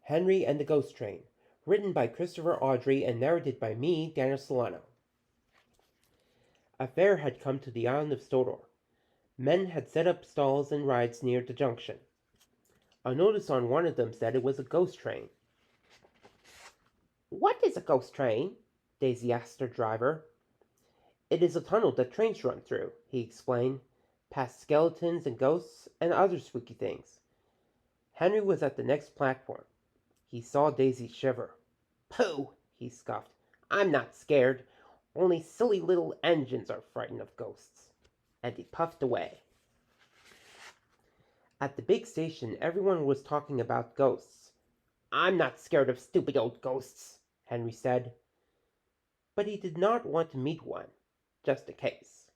Henry and the Ghost Train, written by Christopher Audrey and narrated by me, Daniel Solano. A fair had come to the island of Stodor. Men had set up stalls and rides near the junction. A notice on one of them said it was a ghost train. "What is a ghost train?" Daisy asked her driver. "It is a tunnel that trains run through," he explained, "past skeletons and ghosts and other spooky things." Henry was at the next platform. He saw Daisy shiver. "Pooh!" he scoffed. "I'm not scared. Only silly little engines are frightened of ghosts." And he puffed away. At the big station, everyone was talking about ghosts. "I'm not scared of stupid old ghosts," Henry said. But he did not want to meet one, just in case.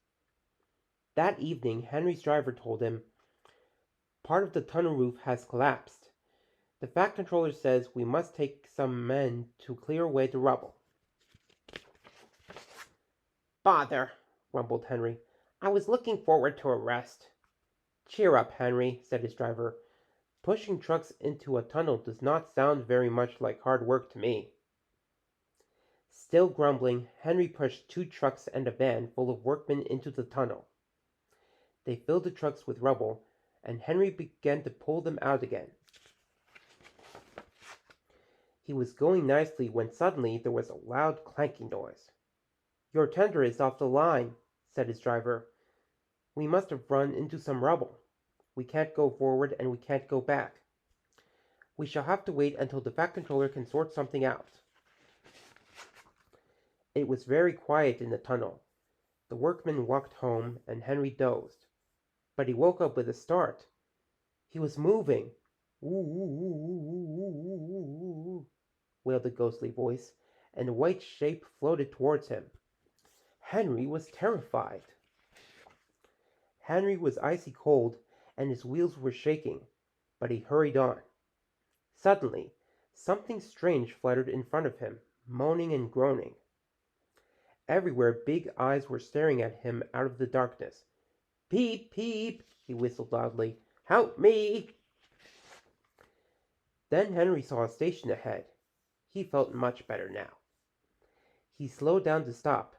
That evening, Henry's driver told him, "Part of the tunnel roof has collapsed. The Fat Controller says we must take some men to clear away the rubble." "Bother," rumbled Henry. "I was looking forward to a rest." "Cheer up, Henry," said his driver. "Pushing trucks into a tunnel does not sound very much like hard work to me." Still grumbling, Henry pushed 2 trucks and a van full of workmen into the tunnel. They filled the trucks with rubble, and Henry began to pull them out again. He was going nicely when suddenly there was a loud clanking noise. "Your tender is off the line," said his driver. "We must have run into some rubble. We can't go forward and we can't go back. We shall have to wait until the Fat Controller can sort something out." It was very quiet in the tunnel. The workmen walked home, and Henry dozed. But he woke up with a start. He was moving. "Ooh, ooh, ooh, ooh, ooh, ooh," wailed a ghostly voice, and a white shape floated towards him. Henry was terrified. Henry was icy cold, and his wheels were shaking, but he hurried on. Suddenly, something strange fluttered in front of him, moaning and groaning. Everywhere big eyes were staring at him out of the darkness. "Peep, peep," he whistled loudly. "Help me!" Then Henry saw a station ahead. He felt much better now. He slowed down to stop,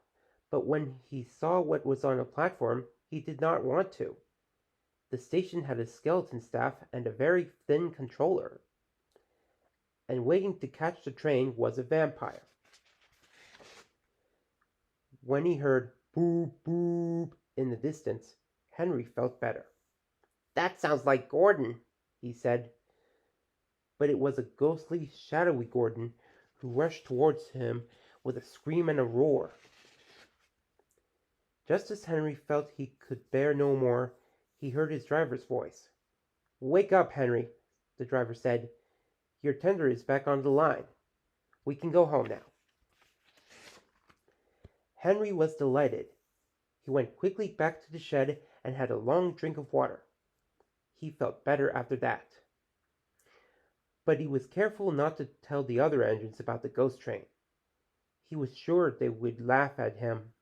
but when he saw what was on the platform, he did not want to. The station had a skeleton staff and a very thin controller. And waiting to catch the train was a vampire. When he heard "boop, boop" in the distance, Henry felt better. "That sounds like Gordon," he said. But it was a ghostly, shadowy Gordon who rushed towards him with a scream and a roar. Just as Henry felt he could bear no more, he heard his driver's voice. "Wake up, Henry," the driver said. "Your tender is back on the line. We can go home now." Henry was delighted. He went quickly back to the shed and had a long drink of water. He felt better after that. But he was careful not to tell the other engines about the ghost train. He was sure they would laugh at him